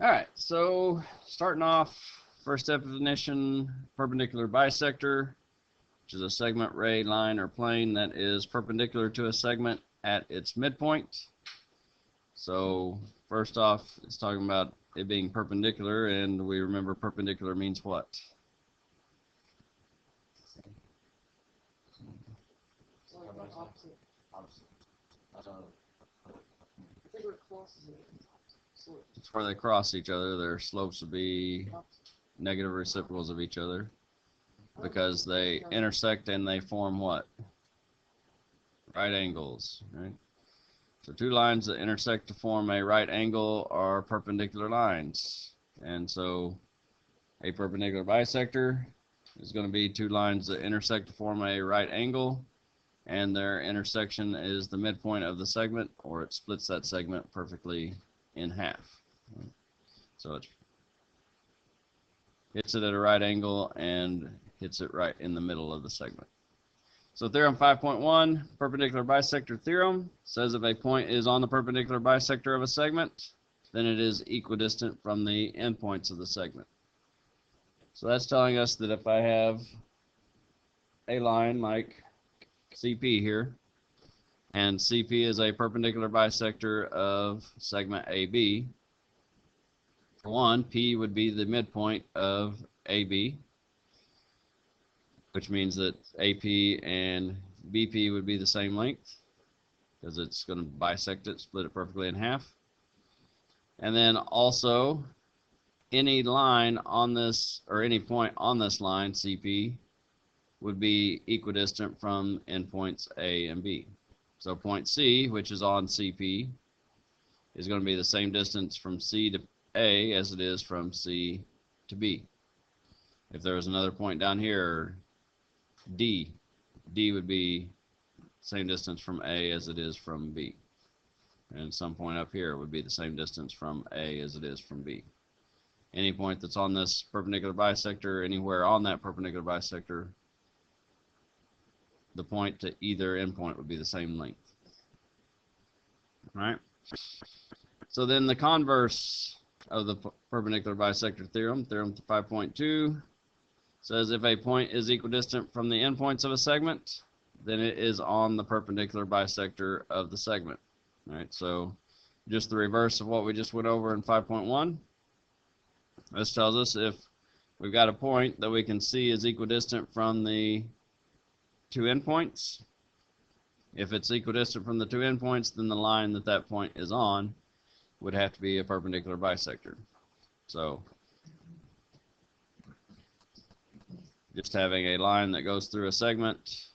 All right, so starting off, first definition, perpendicular bisector, which is a segment, ray, line, or plane that is perpendicular to a segment at its midpoint. So first off, it's talking about it being perpendicular, and we remember perpendicular means what? It's where they cross each other. Their slopes would be negative reciprocals of each other because they intersect and they form what? Right angles, right? So two lines that intersect to form a right angle are perpendicular lines. And so a perpendicular bisector is going to be two lines that intersect to form a right angle, and their intersection is the midpoint of the segment, or it splits that segment perfectly in half. So it hits it at a right angle and hits it right in the middle of the segment. So theorem 5.1, perpendicular bisector theorem, says if a point is on the perpendicular bisector of a segment, then it is equidistant from the endpoints of the segment. So that's telling us that if I have a line like CP here, and CP is a perpendicular bisector of segment AB, for one, P would be the midpoint of AB, which means that AP and BP would be the same length because it's going to bisect it, split it perfectly in half. And then also any line on this, or any point on this line, CP, would be equidistant from endpoints A and B. So point C, which is on CP, is going to be the same distance from C to A as it is from C to B. If there was another point down here, D would be same distance from A as it is from B. And some point up here would be the same distance from A as it is from B. Any point that's on this perpendicular bisector, anywhere on that perpendicular bisector, the point to either endpoint would be the same length. All right? So then the converse of the perpendicular bisector theorem, theorem 5.2, says if a point is equidistant from the endpoints of a segment, then it is on the perpendicular bisector of the segment. All right, so just the reverse of what we just went over in 5.1. This tells us if we've got a point that we can see is equidistant from the two endpoints. If it's equidistant from the two endpoints, then the line that that point is on would have to be a perpendicular bisector. So just having a line that goes through a segment,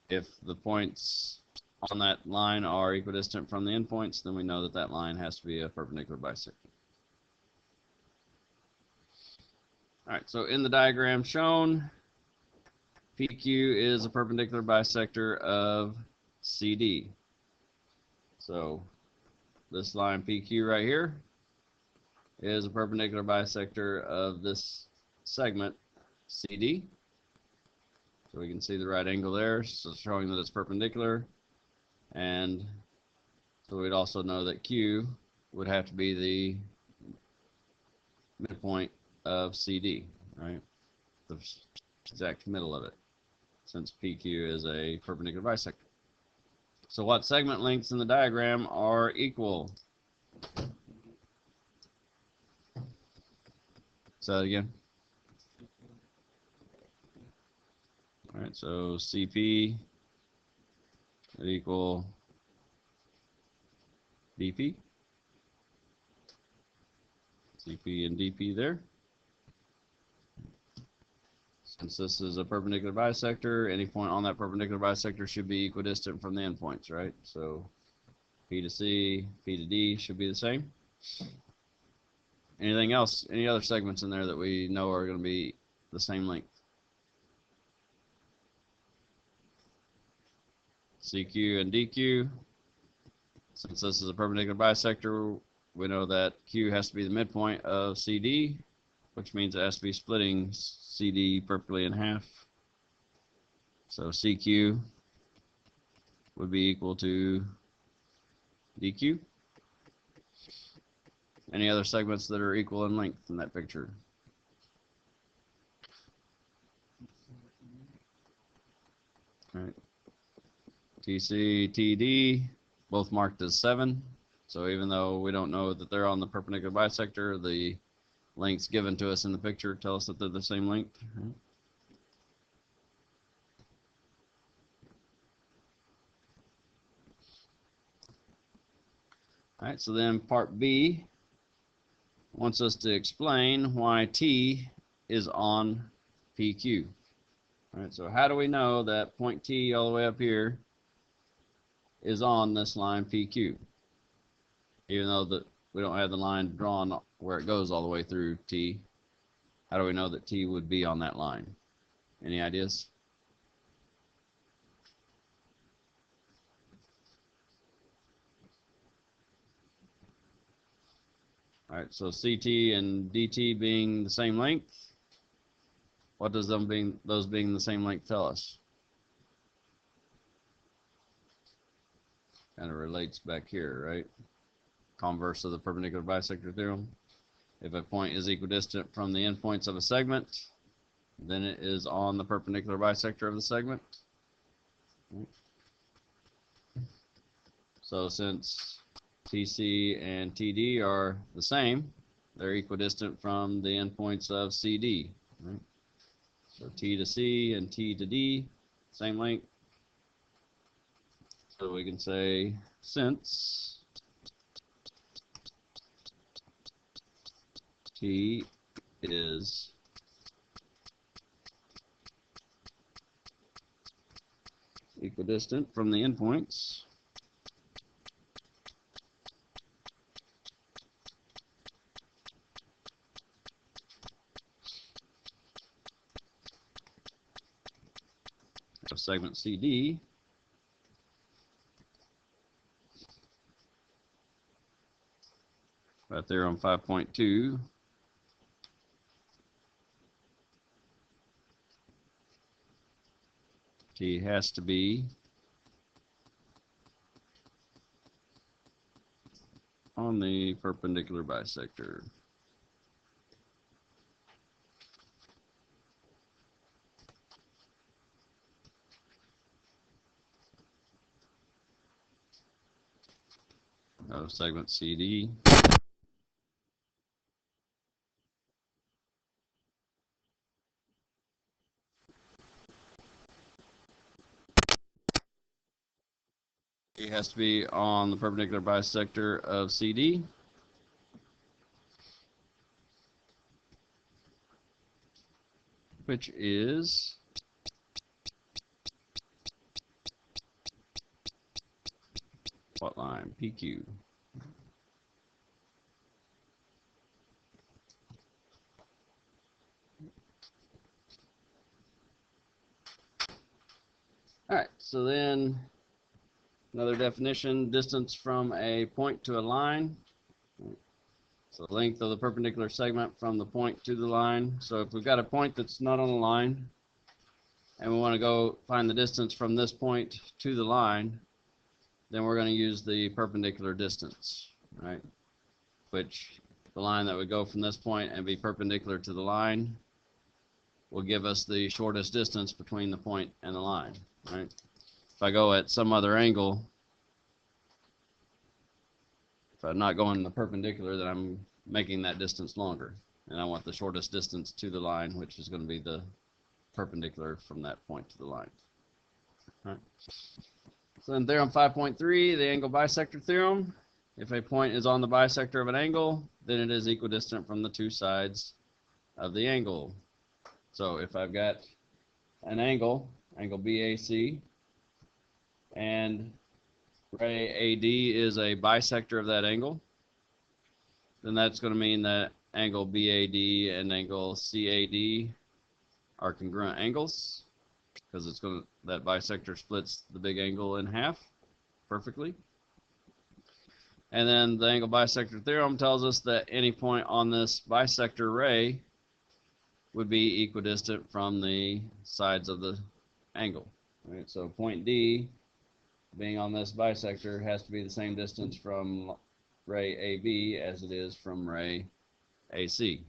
if the points on that line are equidistant from the endpoints, then we know that that line has to be a perpendicular bisector. All right, so in the diagram shown, PQ is a perpendicular bisector of CD. So this line PQ right here is a perpendicular bisector of this segment CD. So we can see the right angle there, so showing that it's perpendicular. And so we'd also know that Q would have to be the midpoint of CD, right? The exact middle of it, since PQ is a perpendicular bisector. So what segment lengths in the diagram are equal? Say that again. All right, so CP would equal DP. CP and DP there. Since this is a perpendicular bisector, any point on that perpendicular bisector should be equidistant from the endpoints, right? So P to C, P to D should be the same. Anything else? Any other segments in there that we know are going to be the same length? CQ and DQ. Since this is a perpendicular bisector, we know that Q has to be the midpoint of CD, which means it has to be splitting CD perfectly in half. So CQ would be equal to DQ. Any other segments that are equal in length in that picture? All right. TC, TD, both marked as 7. So even though we don't know that they're on the perpendicular bisector, the lengths given to us in the picture tell us that they're the same length. Right? All right, so then part B wants us to explain why T is on PQ. All right, so how do we know that point T all the way up here is on this line PQ? Even though we don't have the line drawn where it goes all the way through T, how do we know that T would be on that line? Any ideas? All right, so CT and DT being the same length, what does those being the same length tell us? Kind of relates back here, right? Converse of the perpendicular bisector theorem. If a point is equidistant from the endpoints of a segment, then it is on the perpendicular bisector of the segment. So since TC and TD are the same, they're equidistant from the endpoints of CD. Right? So T to C and T to D, same length. So we can say since T is equidistant from the endpoints, of segment CD, right there on 5.2, T has to be on the perpendicular bisector. Of segment CD. It has to be on the perpendicular bisector of CD. Which is what line? PQ. All right, so then another definition, distance from a point to a line. So the length of the perpendicular segment from the point to the line. So if we've got a point that's not on a line, and we want to go find the distance from this point to the line, then we're going to use the perpendicular distance, right? Which the line that would go from this point and be perpendicular to the line will give us the shortest distance between the point and the line, right? If I go at some other angle, if I'm not going the perpendicular, then I'm making that distance longer. And I want the shortest distance to the line, which is going to be the perpendicular from that point to the line. All right. So in theorem 5.3, the angle bisector theorem, if a point is on the bisector of an angle, then it is equidistant from the two sides of the angle. So if I've got an angle BAC, and ray AD is a bisector of that angle, then that's going to mean that angle BAD and angle CAD are congruent angles, because it's going to, that bisector splits the big angle in half perfectly. And then the angle bisector theorem tells us that any point on this bisector ray would be equidistant from the sides of the angle. Right? So point D being on this bisector has to be the same distance from ray AB as it is from ray AC.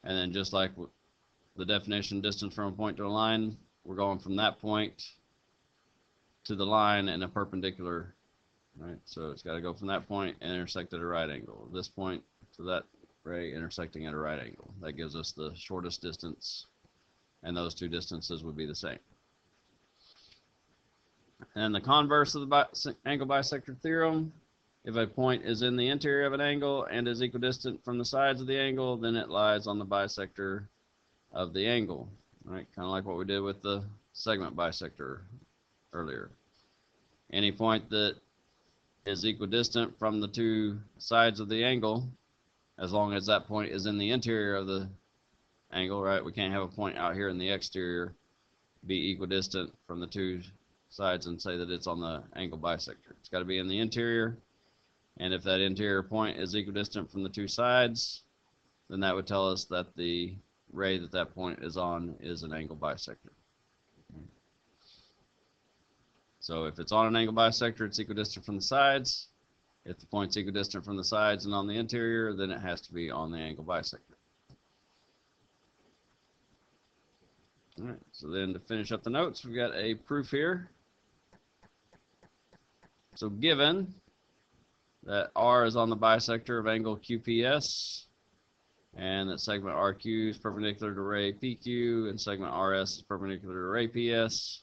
And then just like the definition distance from a point to a line, we're going from that point to the line in a perpendicular, right? So it's got to go from that point and intersect at a right angle. This point to that ray intersecting at a right angle. That gives us the shortest distance, and those two distances would be the same. And the converse of the angle bisector theorem, if a point is in the interior of an angle and is equidistant from the sides of the angle, then it lies on the bisector of the angle, right? Kind of like what we did with the segment bisector earlier. Any point that is equidistant from the two sides of the angle, as long as that point is in the interior of the angle, right? We can't have a point out here in the exterior be equidistant from the two sides and say that it's on the angle bisector. It's got to be in the interior, and if that interior point is equidistant from the two sides, then that would tell us that the ray that that point is on is an angle bisector. So if it's on an angle bisector, it's equidistant from the sides. If the point's equidistant from the sides and on the interior, then it has to be on the angle bisector. All right, so then to finish up the notes, we've got a proof here. So given that R is on the bisector of angle QPS, and that segment RQ is perpendicular to ray PQ, and segment RS is perpendicular to ray PS,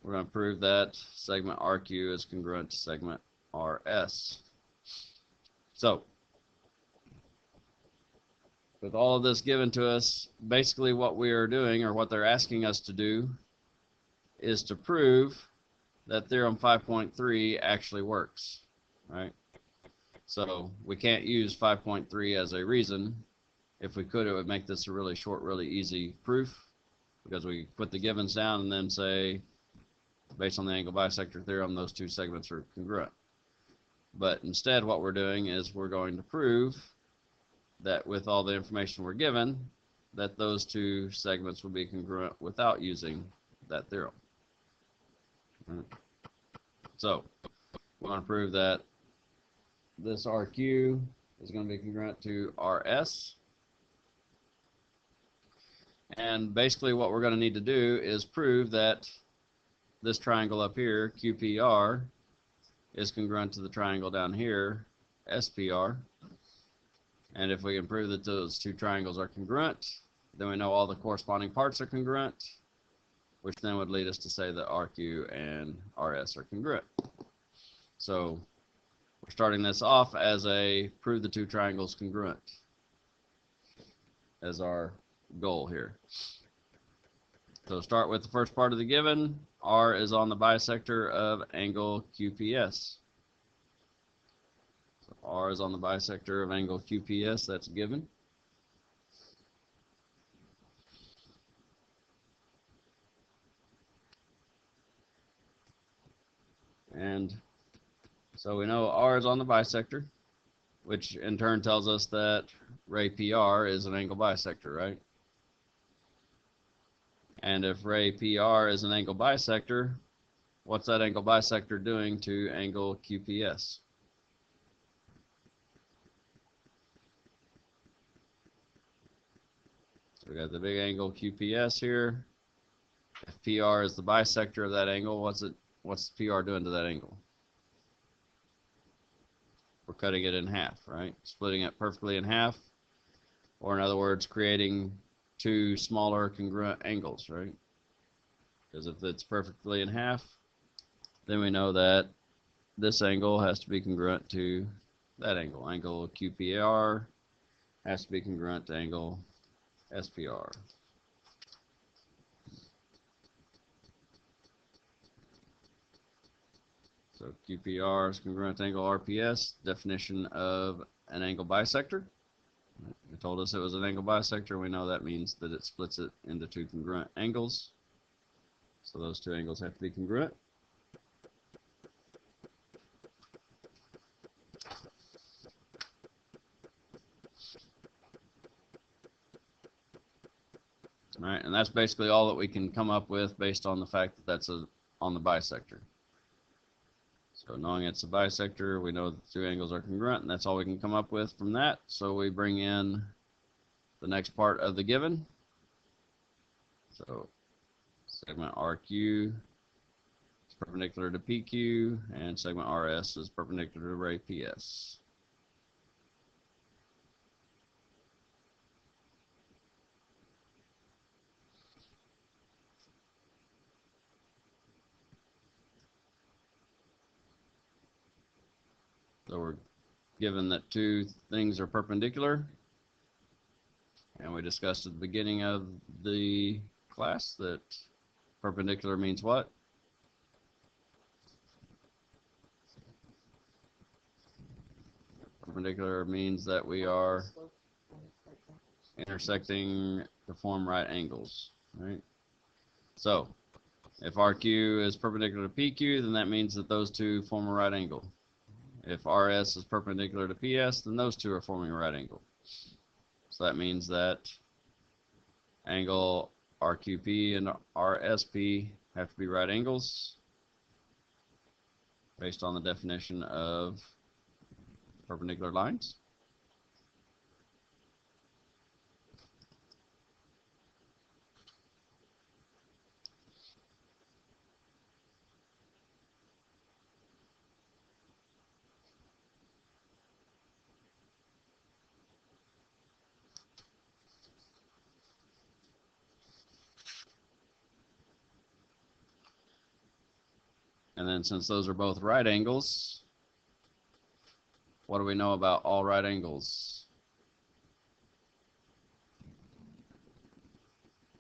we're going to prove that segment RQ is congruent to segment RS. So, with all of this given to us, basically what we are doing, or what they're asking us to do, is to prove that theorem 5.3 actually works, right? So we can't use 5.3 as a reason. If we could, it would make this a really short, really easy proof, because we put the givens down and then say, based on the angle bisector theorem, those two segments are congruent. But instead, what we're doing is we're going to prove that with all the information we're given, that those two segments will be congruent without using that theorem. So we want to prove that this RQ is going to be congruent to RS. And basically what we're going to need to do is prove that this triangle up here, QPR, is congruent to the triangle down here, SPR. And if we can prove that those two triangles are congruent, then we know all the corresponding parts are congruent, which then would lead us to say that RQ and RS are congruent. So we're starting this off as a prove the two triangles congruent as our goal here. So start with the first part of the given. R is on the bisector of angle QPS. So R is on the bisector of angle QPS, that's a given. And so we know R is on the bisector, which in turn tells us that ray PR is an angle bisector, right? And if ray PR is an angle bisector, what's that angle bisector doing to angle QPS? So we got the big angle QPS here. If PR is the bisector of that angle, what's PR doing to that angle? We're cutting it in half, right? Splitting it perfectly in half, or in other words, creating two smaller congruent angles, right? Because if it's perfectly in half, then we know that this angle has to be congruent to that angle. Angle QPR has to be congruent to angle SPR. So QPR is congruent to angle RPS, definition of an angle bisector. It told us it was an angle bisector. We know that means that it splits it into two congruent angles. So those two angles have to be congruent. All right, and that's basically all that we can come up with based on the fact that that's on the bisector. So So knowing it's a bisector, we know that the two angles are congruent, and that's all we can come up with from that. So we bring in the next part of the given. So segment RQ is perpendicular to PQ, and segment RS is perpendicular to ray PS. So we're given that two things are perpendicular, and we discussed at the beginning of the class that perpendicular means what? Perpendicular means that we are intersecting to form right angles, right? So if RQ is perpendicular to PQ, then that means that those two form a right angle. If RS is perpendicular to PS, then those two are forming a right angle. So that means that angle RQP and RSP have to be right angles based on the definition of perpendicular lines. And then since those are both right angles, what do we know about all right angles?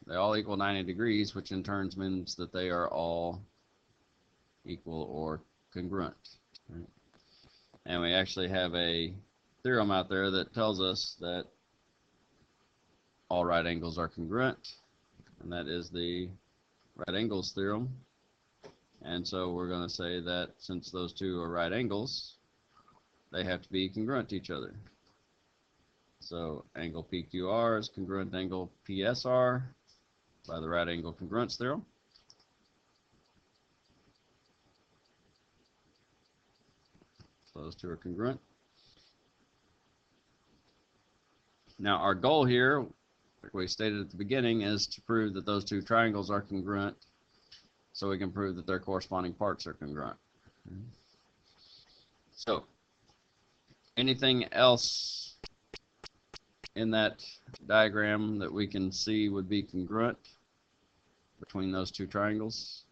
They all equal 90 degrees, which in turn means that they are all equal or congruent. Right? And we actually have a theorem out there that tells us that all right angles are congruent, and that is the right angles theorem. And so we're going to say that since those two are right angles, they have to be congruent to each other. So angle PQR is congruent to angle PSR by the right angle congruence theorem. So those two are congruent. Now our goal here, like we stated at the beginning, is to prove that those two triangles are congruent so we can prove that their corresponding parts are congruent. So anything else in that diagram that we can see would be congruent between those two triangles?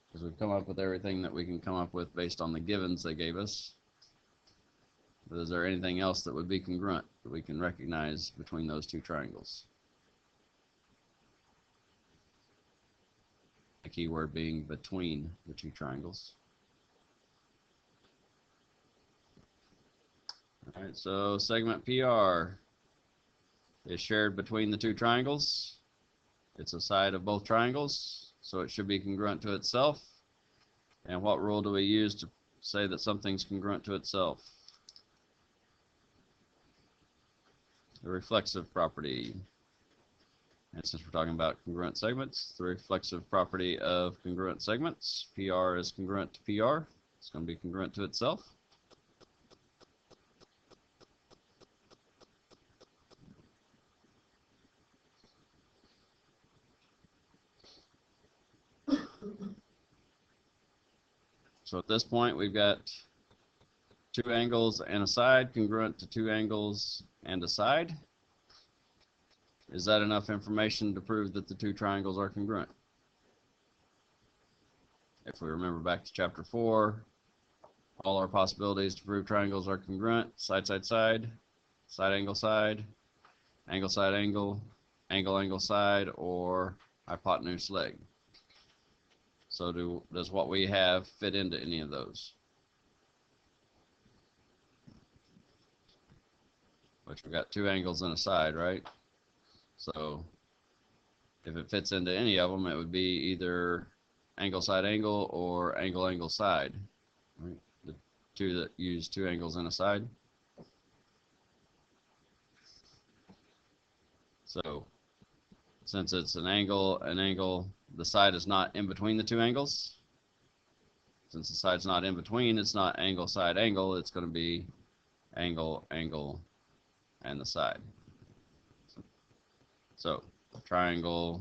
Because we've come up with everything that we can come up with based on the givens they gave us. But is there anything else that would be congruent that we can recognize between those two triangles? The key word being between the two triangles. All right, so segment PR is shared between the two triangles. It's a side of both triangles, so it should be congruent to itself. And what rule do we use to say that something's congruent to itself? The reflexive property. And since we're talking about congruent segments, the reflexive property of congruent segments, PR is congruent to PR. It's going to be congruent to itself. So at this point, we've got two angles and a side congruent to two angles and a side. Is that enough information to prove that the two triangles are congruent? If we remember back to chapter 4, all our possibilities to prove triangles are congruent: side, side, side, side, angle, side, angle, side, angle, angle, angle, side, or hypotenuse, leg. So does what we have fit into any of those? Which we've got two angles and a side, right? So if it fits into any of them, it would be either angle side angle or angle angle side, right? The two that use two angles and a side. So since it's an angle, the side is not in between the two angles. Since the side's not in between, it's not angle, side, angle. It's going to be angle, angle, and the side. So triangle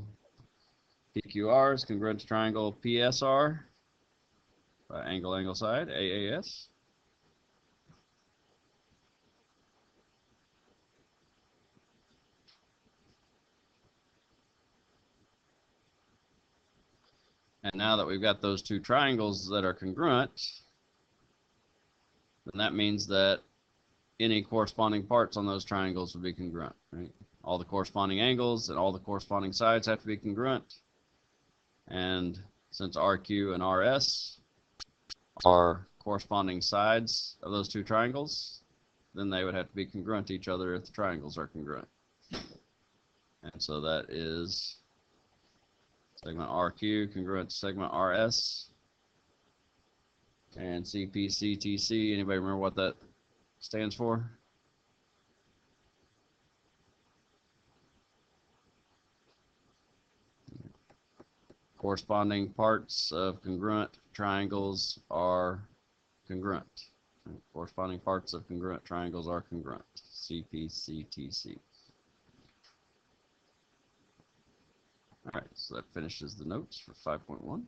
PQR is congruent to triangle PSR, angle, angle, side, AAS. And now that we've got those two triangles that are congruent, then that means that any corresponding parts on those triangles will be congruent, right? All the corresponding angles and all the corresponding sides have to be congruent. And since RQ and RS are corresponding sides of those two triangles, then they would have to be congruent to each other if the triangles are congruent. And so that is segment RQ congruent to segment RS. And CPCTC, anybody remember what that stands for? Corresponding parts of congruent triangles are congruent. Corresponding parts of congruent triangles are congruent. CPCTC. All right, so that finishes the notes for 5.1.